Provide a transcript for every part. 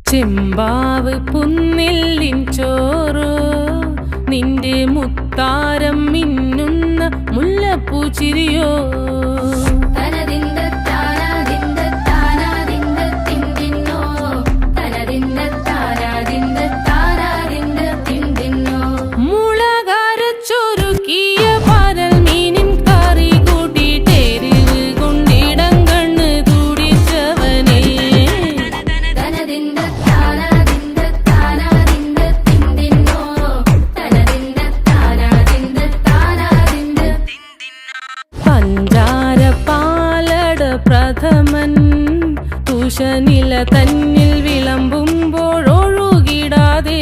ചെമ്പാവ് പുന്നെല്ലിൻ ചോറോ നിന്റെ മുത്താരം മിന്നുന്ന മുല്ലപ്പൂ ചിരിയോ. മുളകരച്ചൊരുക്കിയ പരൽ മീനിൻ കറി കൂട്ടിട്ടെരിവ് കൊണ്ടിടം കണ്ണ് തുടിച്ചവനേ. പഞ്ചാര പാലട പ്രഥമൻ തുഷനില തന്നിൽ വിളമ്പുമ്പോഴൊഴുകിടാതെ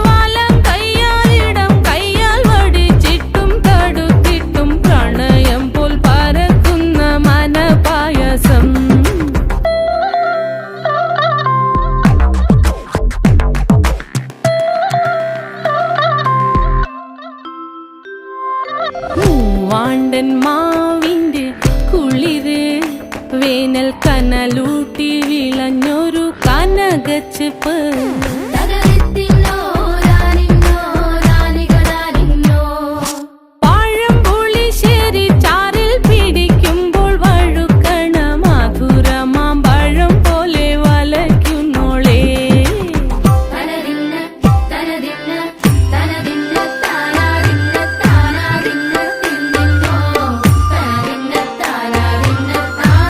വലം കയ്യാലിടം കയ്യാൽ വടിച്ചിട്ടും തടുത്തിട്ടും പ്രണയം പോൽ പരക്കുന്ന മനപായസം. മൂവാണ്ടൻ മാവിന്റെ കുളിര് വേനൽ കനലൂട്ടി വിളഞ്ഞൊരു കനകച്ചെപ്പ്.